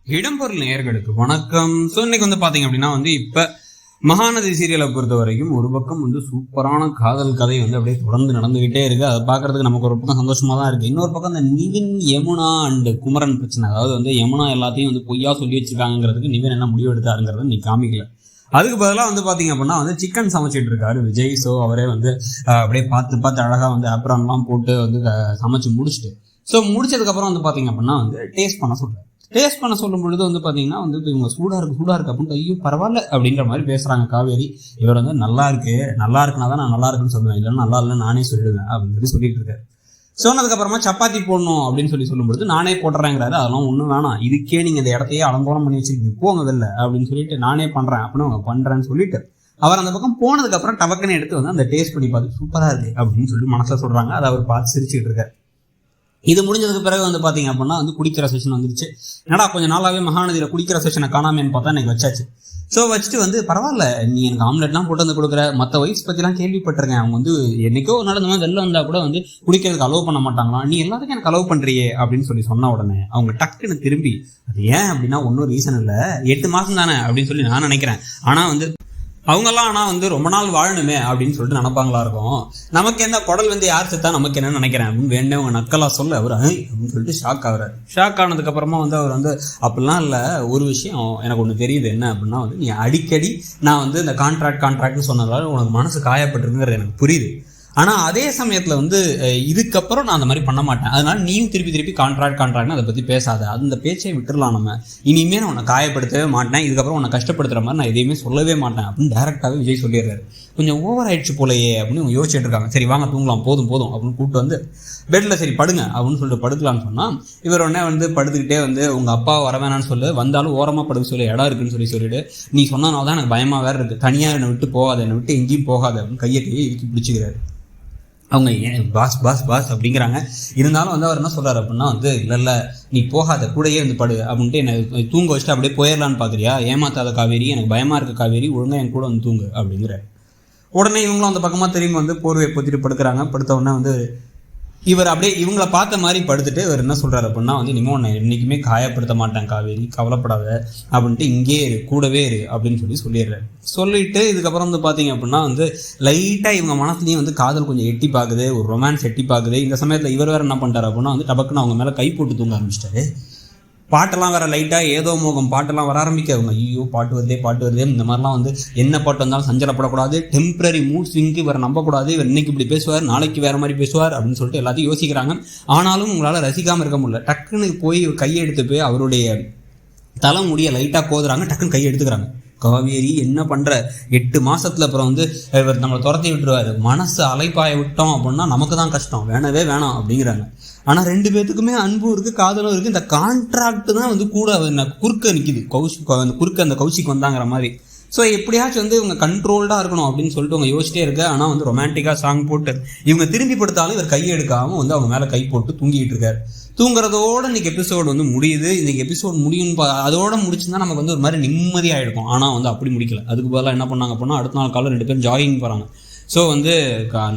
இடம்பொருள் நேயர்களுக்கு வணக்கம். ஸோ இன்னைக்கு பாத்தீங்க அப்படின்னா இப்ப மகாநதி சீரியலை பொறுத்த வரைக்கும் ஒரு பக்கம் சூப்பரான காதல் கதை அப்படியே தொடர்ந்து நடந்துகிட்டே இருக்கு. அதை பாக்குறதுக்கு நமக்கு ஒரு பக்கம் சந்தோஷமா தான் இருக்கு. இன்னொரு பக்கம் இந்த நிவின் யமுனா அண்ட் குமரன் பிரச்சனை, அதாவது யமுனா எல்லாத்தையும் பொய்யா சொல்லி வச்சிருக்காங்கிறதுக்கு நிவின் என்ன முடிவு எடுத்தாருங்கிறத நீ காமிக்கல. அதுக்கு பதிலாக பாத்தீங்க அப்படின்னா சிக்கன் சமைச்சிட்டு இருக்காரு விஜய். ஸோ அவரே அப்படியே பார்த்து அழகா அப்ரான்லாம் போட்டு சமைச்சு முடிச்சுட்டு முடிச்சதுக்கு அப்புறம் பாத்தீங்க அப்படின்னா டேஸ்ட் பண்ண சொல்றாரு. டேஸ்ட் பண்ண சொல்லும் பொழுது பாத்தீங்கன்னா இவங்க சூடா இருக்கு அப்படின்னு ஐயோ பரவாயில்ல அப்படின்ற மாதிரி பேசுறாங்க காவேரி. இவர் நல்லா இருக்குன்னா தான் நான் நல்லா இருக்குன்னு சொல்லுவேன், இல்லைன்னா நல்லா இல்லைன்னு நானே சொல்லிடுவேன் அப்படின்னு சொல்லிட்டு இருக்காரு. சொன்னதுக்கு அப்புறமா சப்பாத்தி போடணும் அப்படின்னு சொல்லும் பொழுது நானே போடுறேங்கிறாரு. அதெல்லாம் ஒன்றும் வேணாம், இதுக்கே நீங்க இந்த இடத்தையே அலங்கோலம் பண்ணி வச்சிருக்கீங்க, போங்க இல்லை அப்படின்னு சொல்லிட்டு நானே பண்றேன் அப்படின்னு அவங்க பண்றேன்னு சொல்லிட்டு அவர் அந்த பக்கம் போனதுக்கு அப்புறம் டபக்குன்னு எடுத்து அந்த டேஸ்ட் பண்ணி பார்த்து சூப்பரா இருக்கு அப்படின்னு சொல்லி மனசுல சொல்றாங்க. அதை அவர் பார்த்து சிரிச்சுட்டு இருக்காரு. இது முடிஞ்சதுக்கு பிறகு பாத்தீங்க அப்படின்னா குடிக்கிற செஷன் வந்துருச்சு. என்னடா கொஞ்சம் நாளாவே மகாநதியில குடிக்கிற செஷனை காணாமேன்னு பார்த்தா எனக்கு வச்சாச்சு. ஸோ வச்சுட்டு பரவாயில்ல, நீ எனக்கு ஆம்லெட்லாம் போட்டு கொடுக்குற, மற்ற ஒய்ஃப்ஸ் பத்திலாம் கேள்விப்பட்டிருக்கேன், அவங்க என்னைக்கோ நடந்த வெளில வந்தா கூட குடிக்கிறதுக்கு அலோவ் பண்ண மாட்டாங்களாம், நீ எல்லாத்துக்கும் எனக்கு அலோவ் பண்றியே அப்படின்னு சொன்ன உடனே அவங்க டக்குன்னு திரும்பி அது ஏன் அப்படின்னா ஒன்றும் ரீசன் இல்லை, 8 மாசம் தானே அப்படின்னு சொல்லி நான் நினைக்கிறேன். ஆனா அவங்கெல்லாம் ஆனால் ரொம்ப நாள் வாழணுமே அப்படின்னு சொல்லிட்டு நினைப்பாங்களா இருக்கும். நமக்கு என்ன குடல் யார் செத்தா நமக்கு என்ன நினைக்கிறேன் அப்படின்னு வேண்டவங்க நக்கலா சொல்ல அவர் அப்படின்னு சொல்லிட்டு ஷாக் ஆகுறாரு. ஷாக் ஆனதுக்கு அப்புறமா அவர் அப்படிலாம் இல்லை, ஒரு விஷயம் எனக்கு ஒன்று தெரியுது என்ன அப்படின்னா நீ அடிக்கடி நான் இந்த கான்ட்ராக்ட்னு சொன்னதால உனக்கு மனசு காயப்பட்டிருக்குங்கிறது எனக்கு புரியுது. ஆனா அதே சமயத்துல இதுக்கப்புறம் நான் அந்த மாதிரி பண்ண மாட்டேன், அதனால நீயும் திருப்பி கான்ட்ராக்ட்னு அதை பத்தி பேசாத, அந்த பேச்சை விட்டுறலாம். நம்ம இனிமே நான் உன்னை காயப்படுத்தவே மாட்டேன், இதுக்கப்புறம் உன்னை கஷ்டப்படுத்துற மாதிரி நான் எதையுமே சொல்லவே மாட்டேன் அப்படின்னு டைரக்டாவே விஜய் சொல்லிடுறாரு. கொஞ்சம் ஓவர் ஆயிடுச்சு போலையே அப்படின்னு அவங்க யோசிச்சுட்டு இருக்காங்க. சரி வாங்க தூங்கலாம், போதும் அப்படின்னு கூப்பிட்டு பெட்ல சரி படுங்க அப்படின்னு சொல்லிட்டு படுக்கலான்னு சொன்னா இவர் உடனே படுத்துக்கிட்டே உங்க அப்பா வர வேணான்னு சொல்லு, வந்தாலும் ஓரமா படுக்க சொல்லி இடம் இருக்குன்னு சொல்லிட்டு நீ சொன்னனால தான் எனக்கு பயமா வேற இருக்கு, தனியா என்னை விட்டு போகாத, என்னை விட்டு எங்கேயும் போகாத அப்படின்னு கையை இறுக்கி பிடிச்சிக்கிறாரு. அவங்க பாஸ் பாஸ் பாஸ் அப்படிங்கிறாங்க. இருந்தாலும் அவர் என்ன சொல்றாரு அப்படின்னா இல்ல நீ போகாத, கூடயே படு அப்படின்ட்டு என்னை தூங்க வச்சுட்டு அப்படியே போயிடலான்னு பாக்குறியா, ஏமாத்தாத காவேரி, எனக்கு பயமா இருக்க காவேரி, ஒழுங்கா என் கூட தூங்கு அப்படிங்கிறாரு. உடனே இவங்களும் அந்த பக்கமா திரும்பி போர்வையை பொத்திட்டு படுக்கிறாங்க. படுத்த உடனே இவர் அப்படியே இவங்கள பார்த்த மாதிரி படுத்துட்டு இவர் என்ன சொல்றாரு அப்படின்னா இனிமே உன்னை என்னைக்குமே காயப்படுத்த மாட்டேன் காவேரி, கவலைப்படாத அப்படின்ட்டு இங்கே இரு, கூடவே இரு அப்படின்னு சொல்லிடுறாரு. சொல்லிட்டு இதுக்கப்புறம் பாத்தீங்க அப்படின்னா லைட்டா இவங்க மனசுலயும் காதல் கொஞ்சம் எட்டி பாக்குது, ஒரு ரொமான்ஸ் எட்டி பாக்குது. இந்த சமயத்துல இவர் வேற என்ன பண்றாரு அப்படின்னா டபக்குன்னு அவங்க மேல கை போட்டு தூங்க ஆரம்பிச்சிட்டாரு. பாட்டெல்லாம் வேற லைட்டா ஏதோ மோகம் பாட்டெல்லாம் வர ஆரம்பிக்காதுங்க. ஐயோ பாட்டு வருதே இந்த மாதிரிலாம் என்ன பாட்டு வந்தாலும் சஞ்சலப்படக்கூடாது, டெம்பரரி மூட் ஸ்விங்கு இவரை நம்பக்கூடாது, இவர் இன்னைக்கு இப்படி பேசுவார் நாளைக்கு வேற மாதிரி பேசுவார் அப்படின்னு சொல்லிட்டு எல்லாத்தையும் யோசிக்கிறாங்க. ஆனாலும் உங்களால ரசிக்காம இருக்க முடியல. டக்குன்னு போய் கையை எடுத்து போய் அவருடைய தலைமுடிய லைட்டா கோதுறாங்க. டக்குன்னு கையை எடுத்துக்கிறாங்க. காவேரி என்ன பண்ற, 8 மாசத்துல அப்புறம் இவர் நம்மளை துரத்தி விட்டுருவாரு, மனசு அலைப்பாய விட்டோம் அப்படின்னா நமக்கு தான் கஷ்டம், வேணவே வேணாம் அப்படிங்கிறாங்க. ஆனா 2 பேத்துக்குமே அன்பும் இருக்கு, காதலும் இருக்கு. இந்த கான்ட்ராக்ட் தான் கூட குறுக்க நிக்குது, குறுக்க அந்த கௌஷிக் வந்தாங்கிற மாதிரி. ஸோ எப்படியாச்சும் இவங்க கண்ட்ரோல்டா இருக்கணும் அப்படின்னு சொல்லிட்டு அவங்க யோசிச்சிட்டே இருக்க. ஆனா ரொமான்டிக்கா சாங் போட்டு இவங்க திரும்பி படுத்தாலும் இவர் கை எடுக்காம அவங்க மேல கை போட்டு தூங்கிட்டு இருக்காரு. தூங்குறதோட இன்னைக்கு எபிசோடு முடியுது. இன்னைக்கு எபிசோடு முடியும், அதோட முடிச்சுதான் நமக்கு ஒரு மாதிரி நிம்மதியா இருக்கும். ஆனா அப்படி முடிக்கல. அதுக்கு பதிலாக என்ன பண்ணாங்க அப்படின்னா அடுத்த நாள் காலையில் 2 பேரும் ஜாகிங் போறாங்க. ஸோ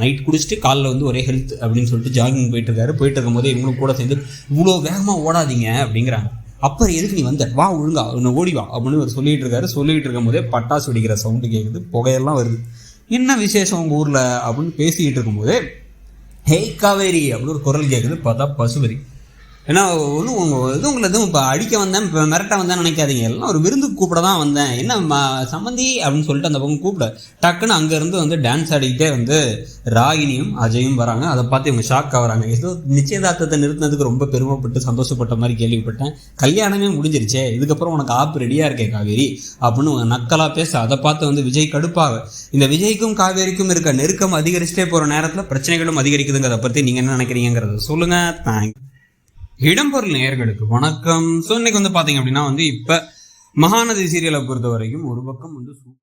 நைட் குடிச்சிட்டு காலில் ஒரே ஹெல்த் அப்படின்னு சொல்லிட்டு ஜாகிங் போயிட்டு இருக்காரு. போயிட்டு இருக்கும்போது இவங்களும் கூட சேர்ந்து இவ்வளோ வேகமாக ஓடாதீங்க அப்படிங்கிறாங்க. அப்புறம் எதுக்கு நீ வா ஒழுங்கா ஓடி வா அப்படின்னு ஒரு சொல்லிட்டு இருக்காரு. சொல்லிட்டு இருக்கும் போதே பட்டாசு வெடிக்கிற சவுண்டு கேட்குது, புகையெல்லாம் வருது. என்ன விசேஷம் உங்க ஊர்ல அப்படின்னு பேசிக்கிட்டு இருக்கும்போது ஹேய் காவேரி அப்படின்னு ஒரு குரல் கேட்குது. பார்த்தா பசுபதி. ஏன்னா உங்களை எதுவும் இப்போ அடிக்க வந்தேன், இப்போ மிரட்ட வந்தேன்னு நினைக்காதீங்க, எல்லாம் ஒரு விருந்துக்கு கூப்பிட தான் வந்தேன், என்ன சம்மந்தி அப்படின்னு சொல்லிட்டு அந்த பக்கம் கூப்பிட டக்குன்னு அங்கேருந்து டான்ஸ் ஆடிக்கிட்டே ராகினியும் அஜயும் வராங்க. அதை பார்த்து இவங்க ஷாக் ஆகுறாங்க. ஏதோ நிச்சயதார்த்தத்தை நிறுத்தினதுக்கு ரொம்ப பெருமைப்பட்டு சந்தோஷப்பட்ட மாதிரி கேள்விப்பட்டேன், கல்யாணமே முடிஞ்சிருச்சே, இதுக்கப்புறம் உனக்கு ஆப்பு ரெடியா இருக்கே காவேரி அப்படின்னு நக்கலா பேச அதை பார்த்து விஜய் கடுப்பாக. இந்த விஜய்க்கும் காவேரிக்கும் இருக்க நெருக்கம் அதிகரிச்சுட்டே போற நேரத்தில் பிரச்சனைகளும் அதிகரிக்குதுங்கிறத பற்றி நீங்க என்ன நினைக்கிறீங்கிறத சொல்லுங்க. தேங்க்ஸ். இடம்பொருள் நேயர்களுக்கு வணக்கம். ஸோ இன்னைக்கு பாத்தீங்க அப்படின்னா இப்ப மகாநதி சீரியலை பொறுத்த வரைக்கும் ஒரு பக்கம்